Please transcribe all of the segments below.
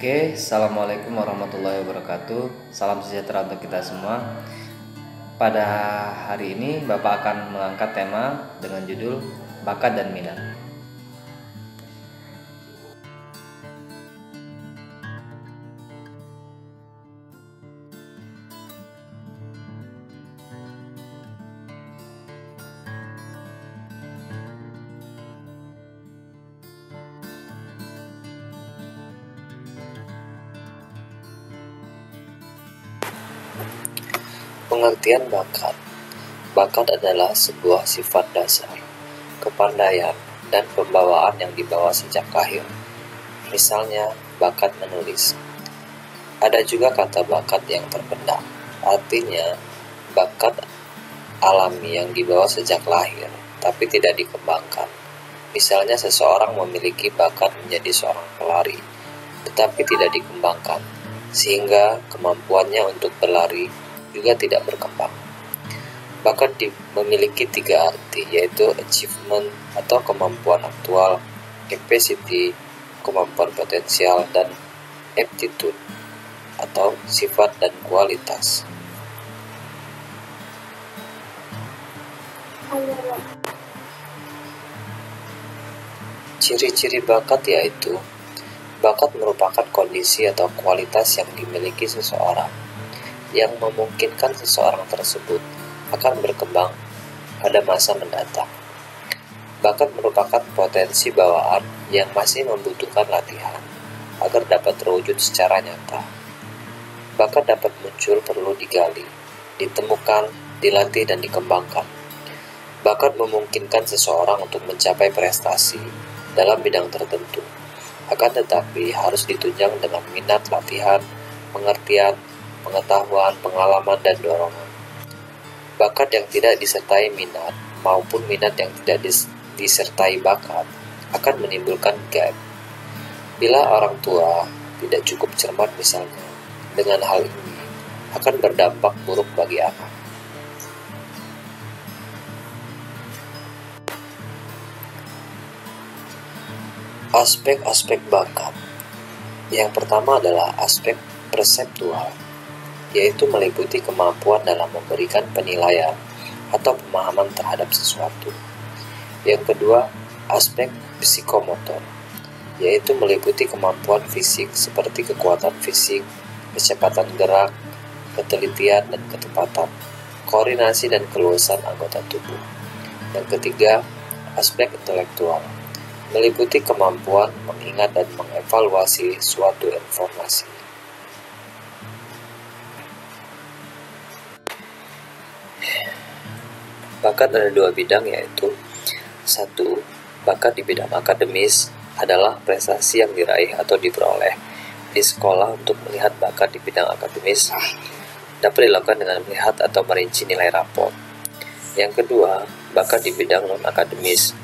Oke, assalamualaikum warahmatullahi wabarakatuh. Salam sejahtera untuk kita semua. Pada hari ini, Bapak akan mengangkat tema dengan judul Bakat dan Minat. Pengertian bakat. Bakat adalah sebuah sifat dasar, kepandaian, dan pembawaan yang dibawa sejak lahir. Misalnya, bakat menulis. Ada juga kata bakat yang terpendam, artinya bakat alami yang dibawa sejak lahir, tapi tidak dikembangkan. Misalnya, seseorang memiliki bakat menjadi seorang pelari, tetapi tidak dikembangkan, sehingga kemampuannya untuk berlari juga tidak berkembang. Bakat memiliki tiga arti, yaitu achievement atau kemampuan aktual, capacity, kemampuan potensial, dan aptitude atau sifat dan kualitas. Ciri-ciri bakat yaitu bakat merupakan kondisi atau kualitas yang dimiliki seseorang yang memungkinkan seseorang tersebut akan berkembang pada masa mendatang. Bakat merupakan potensi bawaan yang masih membutuhkan latihan agar dapat terwujud secara nyata. Bakat dapat muncul perlu digali, ditemukan, dilatih, dan dikembangkan. Bakat memungkinkan seseorang untuk mencapai prestasi dalam bidang tertentu, akan tetapi harus ditunjang dengan minat, latihan, pengertian, pengetahuan, pengalaman, dan dorongan. Bakat yang tidak disertai minat maupun minat yang tidak disertai bakat akan menimbulkan gap. Bila orang tua tidak cukup cermat misalnya, dengan hal ini akan berdampak buruk bagi anak. Aspek-aspek bakat. Yang pertama adalah aspek perseptual, yaitu meliputi kemampuan dalam memberikan penilaian atau pemahaman terhadap sesuatu. Yang kedua, aspek psikomotor, yaitu meliputi kemampuan fisik seperti kekuatan fisik, kecepatan gerak, ketelitian dan ketepatan, koordinasi dan keluasan anggota tubuh. Yang ketiga, aspek intelektual, meliputi kemampuan mengingat dan mengevaluasi suatu informasi. Bakat ada dua bidang, yaitu 1. Bakat di bidang akademis adalah prestasi yang diraih atau diperoleh di sekolah. Untuk melihat bakat di bidang akademis dapat dilakukan dengan melihat atau merinci nilai rapor. Yang kedua, bakat di bidang non-akademis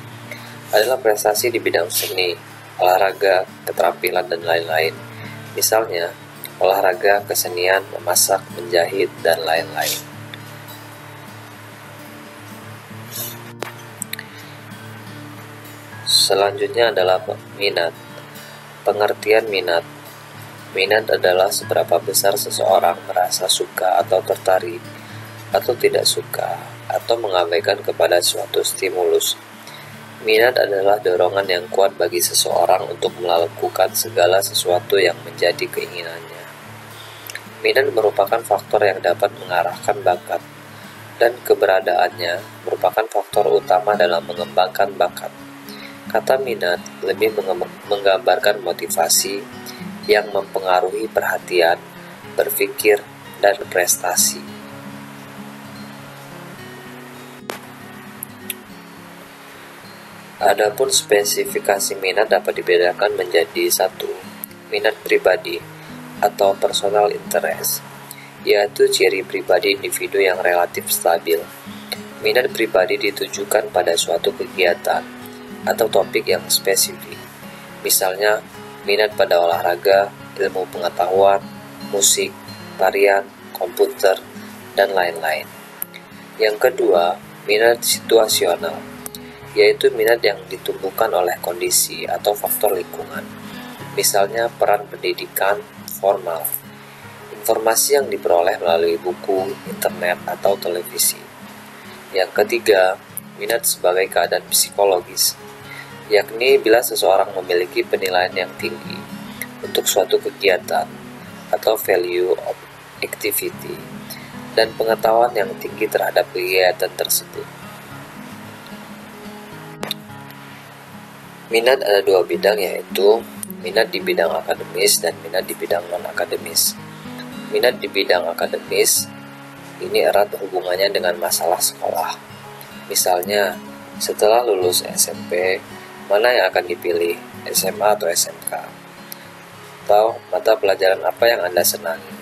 adalah prestasi di bidang seni, olahraga, keterampilan, dan lain-lain. Misalnya, olahraga, kesenian, memasak, menjahit, dan lain-lain. Selanjutnya adalah minat. Pengertian minat. Minat adalah seberapa besar seseorang merasa suka atau tertarik, atau tidak suka, atau mengabaikan kepada suatu stimulus. Minat adalah dorongan yang kuat bagi seseorang untuk melakukan segala sesuatu yang menjadi keinginannya. Minat merupakan faktor yang dapat mengarahkan bakat, dan keberadaannya merupakan faktor utama dalam mengembangkan bakat. Kata minat lebih menggambarkan motivasi yang mempengaruhi perhatian, berpikir, dan prestasi. Adapun spesifikasi minat dapat dibedakan menjadi 1. Minat pribadi atau personal interest, yaitu ciri pribadi individu yang relatif stabil. Minat pribadi ditujukan pada suatu kegiatan atau topik yang spesifik, misalnya minat pada olahraga, ilmu pengetahuan, musik, tarian, komputer, dan lain-lain. Yang kedua, minat situasional, yaitu minat yang ditumbuhkan oleh kondisi atau faktor lingkungan. misalnya peran pendidikan formal, informasi yang diperoleh melalui buku, internet, atau televisi. Yang ketiga, minat sebagai keadaan psikologis, yakni bila seseorang memiliki penilaian yang tinggi untuk suatu kegiatan atau value of activity dan pengetahuan yang tinggi terhadap kegiatan tersebut. Minat ada dua bidang, yaitu minat di bidang akademis dan minat di bidang non-akademis. Minat di bidang akademis ini erat hubungannya dengan masalah sekolah. Misalnya, setelah lulus SMP, mana yang akan dipilih, SMA atau SMK? Atau mata pelajaran apa yang Anda senangi?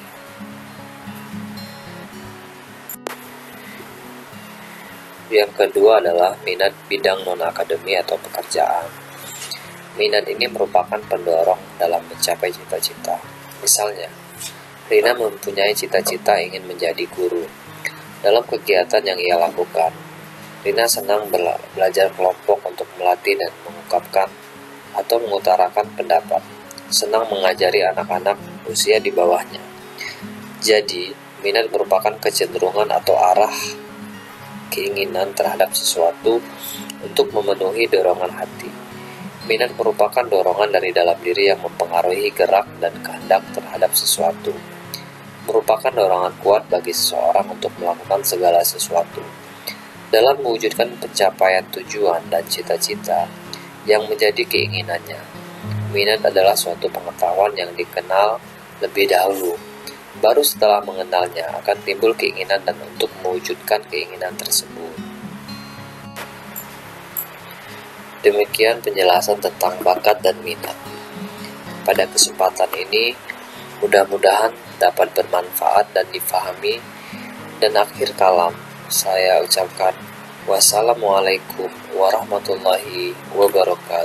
Yang kedua adalah minat bidang non-akademi atau pekerjaan. Minat ini merupakan pendorong dalam mencapai cita-cita. Misalnya, Rina mempunyai cita-cita ingin menjadi guru. Dalam kegiatan yang ia lakukan, Rina senang belajar kelompok untuk melatih dan mengungkapkan atau mengutarakan pendapat. Senang mengajari anak-anak usia di bawahnya. Jadi, minat merupakan kecenderungan atau arah keinginan terhadap sesuatu untuk memenuhi dorongan hati. Minat merupakan dorongan dari dalam diri yang mempengaruhi gerak dan kehendak terhadap sesuatu. Merupakan dorongan kuat bagi seseorang untuk melakukan segala sesuatu dalam mewujudkan pencapaian tujuan dan cita-cita yang menjadi keinginannya. Minat adalah suatu pengetahuan yang dikenal lebih dahulu. Baru setelah mengenalnya akan timbul keinginan dan untuk mewujudkan keinginan tersebut. Demikian penjelasan tentang bakat dan minat. Pada kesempatan ini, mudah-mudahan dapat bermanfaat dan difahami. Dan akhir kalam, saya ucapkan wassalamualaikum warahmatullahi wabarakatuh.